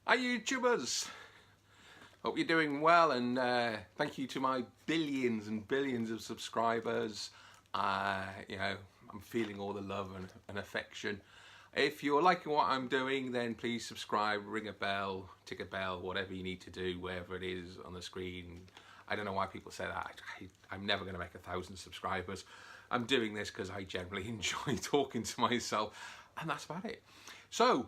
Hi YouTubers! Hope you're doing well, and thank you to my billions and billions of subscribers. I'm feeling all the love and affection. If you're liking what I'm doing, then please subscribe, ring a bell, tick a bell, whatever you need to do, wherever it is on the screen. I don't know why people say that. I'm never going to make 1,000 subscribers. I'm doing this because I generally enjoy talking to myself, and that's about it. So,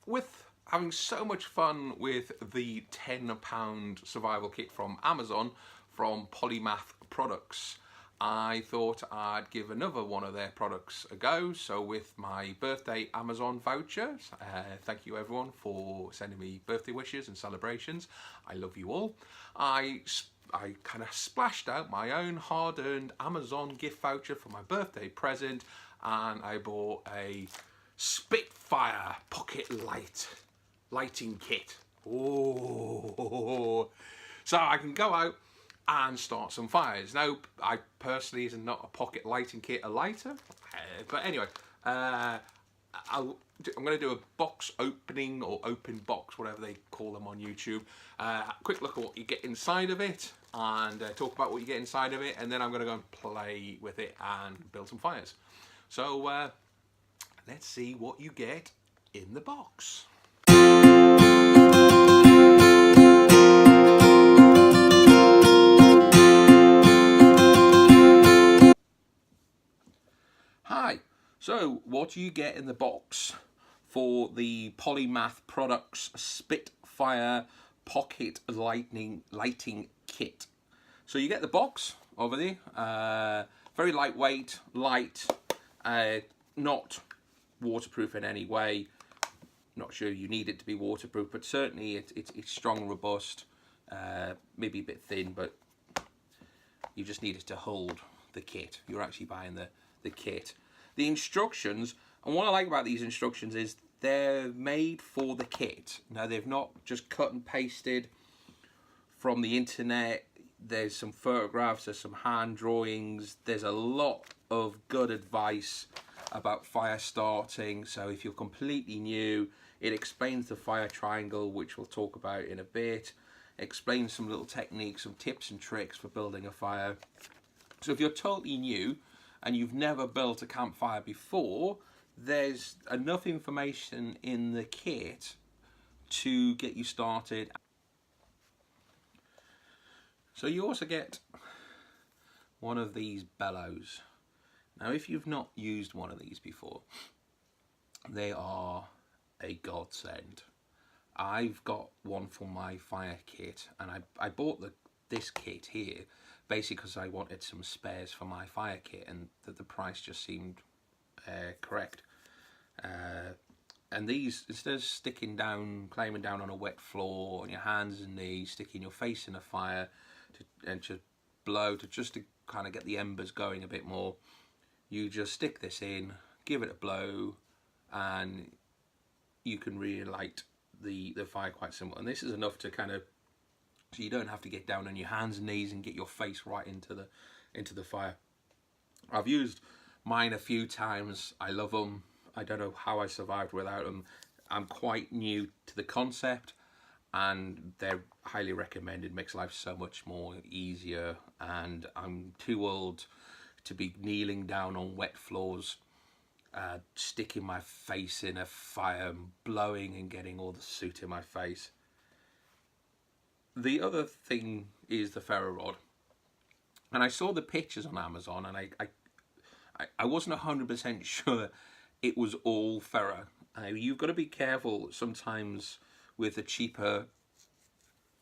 with having so much fun with the £10 survival kit from Amazon, from Polymath Products, I thought I'd give another one of their products a go. So with my birthday Amazon vouchers, thank you everyone for sending me birthday wishes and celebrations. I love you all. I kind of splashed out my own hard-earned Amazon gift voucher for my birthday present, and I bought a Spitfire pocket lighting kit. Oh, so I can go out and start some fires. Now, I personally is not a pocket lighting kit a lighter, but anyway, I'm going to do a box opening or open box, whatever they call them on YouTube. Quick look at what you get inside of it, and talk about what you get inside of it, and then I'm going to go and play with it and build some fires. So let's see what you get in the box. Hi, so what do you get in the box for the Polymath Products Spitfire Pocket Lighting Kit? So you get the box over there, very lightweight, light, not waterproof in any way. Not sure you need it to be waterproof, but certainly it's strong, robust, maybe a bit thin, but you just need it to hold the kit. You're actually buying the kit. The instructions, and what I like about these instructions is they're made for the kit. Now, they've not just cut and pasted from the internet. There's some photographs, there's some hand drawings, there's a lot of good advice about fire starting. So if you're completely new, it explains the fire triangle, which we'll talk about in a bit. It explains some little techniques, some tips and tricks for building a fire. So if you're totally new and you've never built a campfire before, there's enough information in the kit to get you started. So you also get one of these bellows. Now, if you've not used one of these before, they are a godsend. I've got one for my fire kit, and I bought this kit here basically because I wanted some spares for my fire kit, and the price just seemed correct. And these, instead of climbing down on a wet floor on your hands and knees, sticking your face in a fire and just blow to kind of get the embers going a bit more, you just stick this in, give it a blow, and you can really light the fire quite simple. And this is enough to kind of, so you don't have to get down on your hands and knees and get your face right into the fire. I've used mine a few times. I love them. I don't know how I survived without them. I'm quite new to the concept, and they're highly recommended. Makes life so much more easier, and I'm too old to be kneeling down on wet floors, sticking my face in a fire, blowing and getting all the soot in my face. The other thing is the ferro rod, and I saw the pictures on Amazon, and I wasn't 100% sure it was all ferro. You've got to be careful sometimes with the cheaper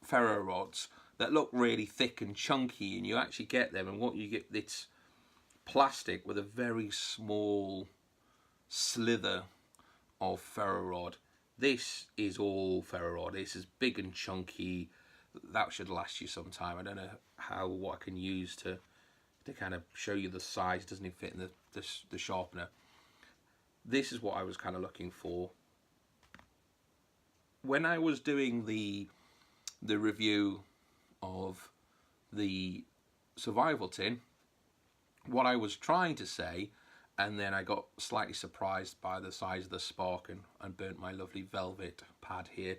ferro rods that look really thick and chunky, and you actually get them, and what you get, it's plastic with a very small slither of ferro rod. This is all ferro rod. This is big and chunky. That should last you some time. I don't know what I can use to kind of show you the size. It doesn't even fit in the sharpener. This is what I was kind of looking for. When I was doing the review of the survival tin, what I was trying to say, and then I got slightly surprised by the size of the spark and burnt my lovely velvet pad here.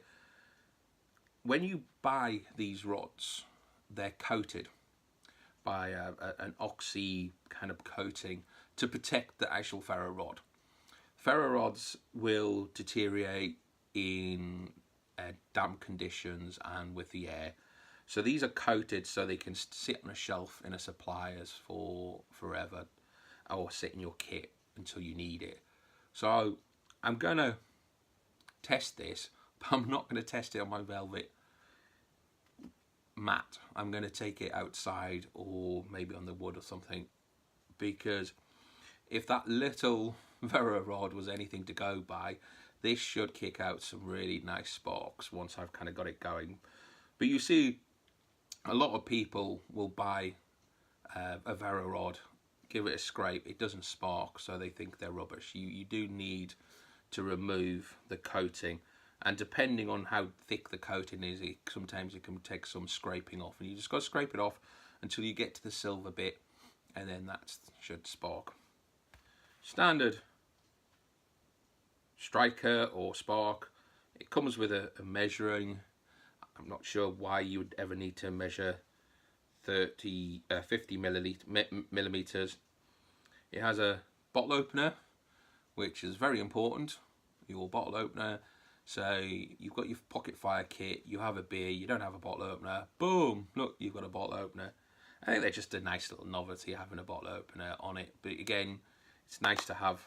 When you buy these rods, they're coated by an oxy kind of coating to protect the actual ferro rod. Ferro rods will deteriorate in damp conditions and with the air. So these are coated so they can sit on a shelf in a supplier's for forever, or sit in your kit until you need it. So I'm going to test this, but I'm not going to test it on my velvet mat. I'm going to take it outside or maybe on the wood or something, because if that little ferro rod was anything to go by, this should kick out some really nice sparks once I've kind of got it going. But you see, a lot of people will buy a ferro rod, give it a scrape, it doesn't spark, so they think they're rubbish. You do need to remove the coating, and depending on how thick the coating is, sometimes it can take some scraping off, and you just got to scrape it off until you get to the silver bit, and then that should spark. Standard striker or spark, it comes with a measuring. I'm not sure why you would ever need to measure 50 millimeters. It has a bottle opener, which is very important, your bottle opener. So you've got your pocket fire kit, you have a beer, you don't have a bottle opener, boom, look, you've got a bottle opener. I think they're just a nice little novelty, having a bottle opener on it, but again, it's nice to have.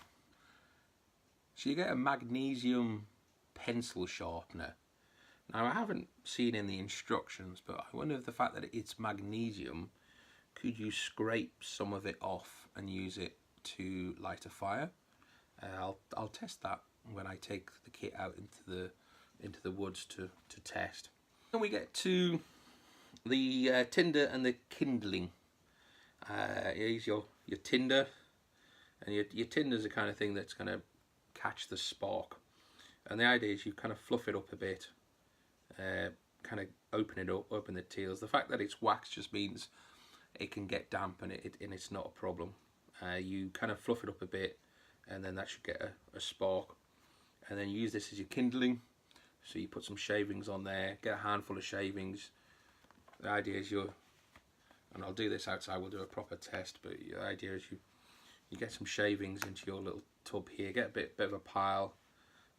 So you get a magnesium pencil sharpener. Now, I haven't seen in the instructions, but I wonder if the fact that it's magnesium, could you scrape some of it off and use it to light a fire? I'll test that when I take the kit out into the woods to test. Then we get to the tinder and the kindling. Here's your tinder, and your tinder's the kind of thing that's going to catch the spark. And the idea is you kind of fluff it up a bit, kind of open it up, open the teals. The fact that it's wax just means it can get damp, and it's not a problem. You kind of fluff it up a bit, and then that should get a spark. And then you use this as your kindling. So you put some shavings on there, get a handful of shavings. The idea is and I'll do this outside, we'll do a proper test, but the idea is you get some shavings into your little tub here, get a bit of a pile,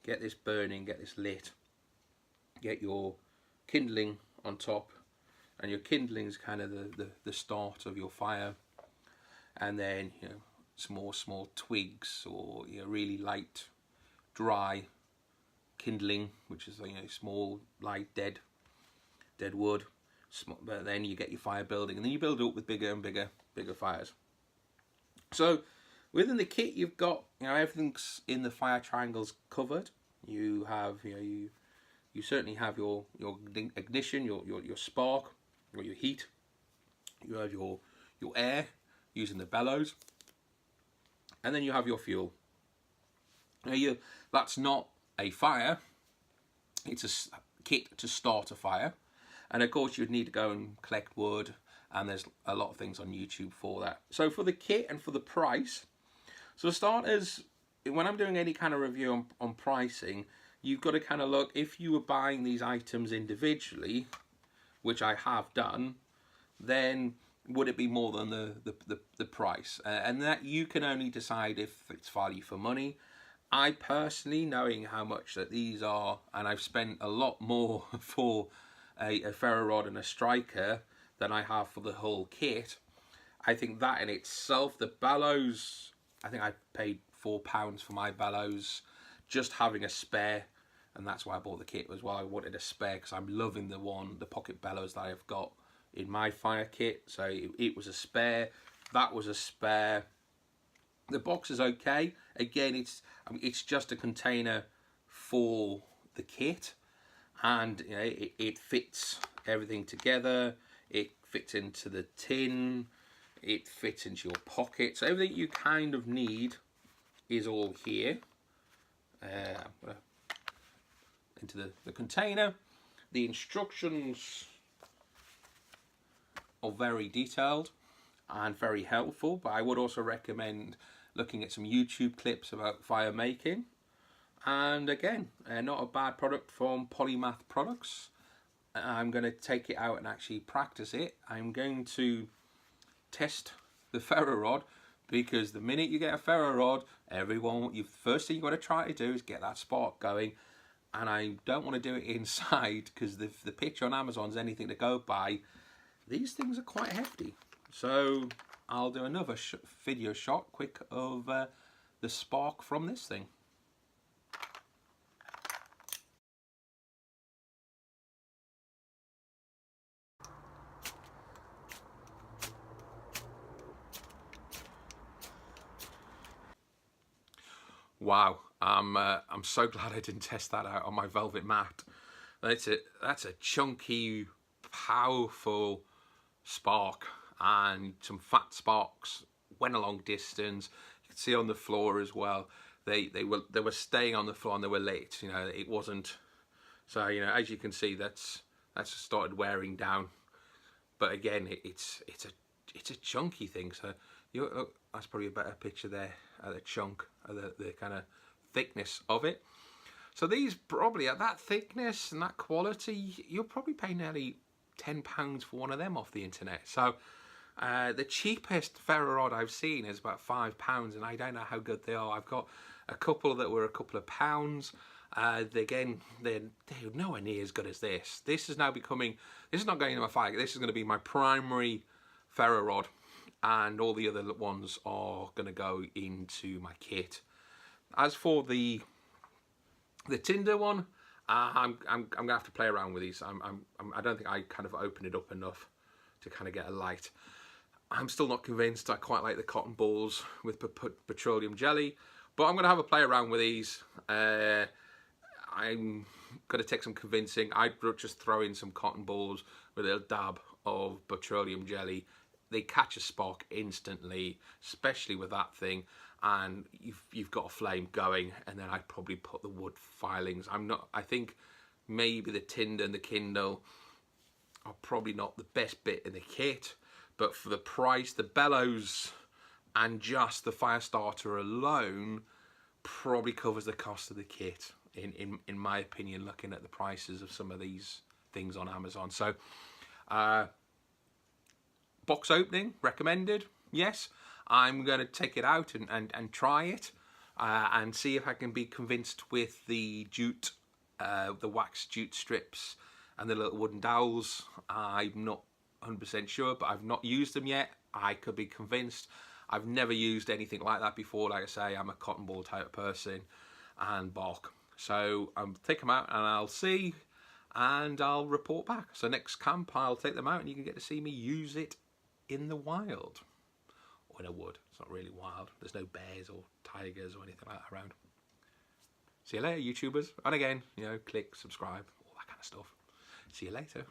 get this burning, get this lit, get your kindling on top, and your kindling is kind of the start of your fire. And then, you know, small twigs, or, you know, really light dry kindling, which is, you know, small light dead wood. But then you get your fire building, and then you build it up with bigger and bigger fires. So within the kit, you've got, you know, everything's in the fire triangles covered. You have, you know, you certainly have your ignition, your spark, or your heat. You have your air using the bellows, and then you have your fuel. Now that's not a fire, it's a kit to start a fire. And of course you'd need to go and collect wood, and there's a lot of things on YouTube for that. So for the kit and for the price, so starters, when I'm doing any kind of review on pricing, you've got to kind of look, if you were buying these items individually, which I have done, then would it be more than the price? And that you can only decide if it's value for money. I personally, knowing how much that these are, and I've spent a lot more for a ferro rod and a striker than I have for the whole kit, I think that in itself, the bellows, I think I paid £4 for my bellows, just having a spare, and that's why I bought the kit as well. I wanted a spare because I'm loving the pocket bellows that I've got in my fire kit. So it was a spare, that was a spare. The box is okay. Again, it's just a container for the kit, and you know, it fits everything together. It fits into the tin, it fits into your pocket, so everything you kind of need is all here. Into the container. The instructions are very detailed and very helpful, but I would also recommend looking at some YouTube clips about fire making. And again, not a bad product from Polymath Products. I'm going to take it out and actually practice it. I'm going to test the ferro rod, because the minute you get a ferro rod, first thing you've got to try to do is get that spark going. And I don't want to do it inside, because the picture on Amazon's anything to go by. These things are quite hefty. So I'll do another video shot quick of the spark from this thing. Wow, I'm so glad I didn't test that out on my velvet mat. That's a chunky, powerful spark, and some fat sparks went a long distance. You can see on the floor as well. They were staying on the floor and they were lit. You know, it wasn't. So you know, as you can see, that's started wearing down. But again, it's a chunky thing. So that's probably a better picture there at the chunk, of the kind of thickness of it. So these probably at that thickness and that quality, you'll probably pay nearly £10 for one of them off the internet. So the cheapest ferro rod I've seen is about £5, and I don't know how good they are. I've got a couple that were a couple of pounds. Again, they're nowhere near as good as this. This is now becoming, this is not going into my fire. This is going to be my primary ferro rod, and all the other ones are going to go into my kit. As for the tinder one, I'm gonna have to play around with these. I don't think I kind of opened it up enough to kind of get a light. I'm still not convinced. I quite like the cotton balls with petroleum jelly, but I'm gonna have a play around with these. I'm gonna take some convincing. I'd just throw in some cotton balls with a little dab of petroleum jelly. They catch a spark instantly, especially with that thing, and you've got a flame going. And then I'd probably put the wood filings. I think maybe the tinder and the Kindle are probably not the best bit in the kit, but for the price, the bellows and just the fire starter alone probably covers the cost of the kit, in my opinion, looking at the prices of some of these things on Amazon. So box opening recommended, yes. I'm going to take it out and try it and see if I can be convinced with the jute, the wax jute strips and the little wooden dowels. I'm not 100% sure, but I've not used them yet. I could be convinced. I've never used anything like that before. Like I say, I'm a cotton ball type person and bark. So I'll take them out and I'll see, and I'll report back. So next camp, I'll take them out and you can get to see me use it in the wild. Or in a wood. It's not really wild. There's no bears or tigers or anything like that around. See you later, YouTubers. And again, you know, click, subscribe, all that kind of stuff. See you later.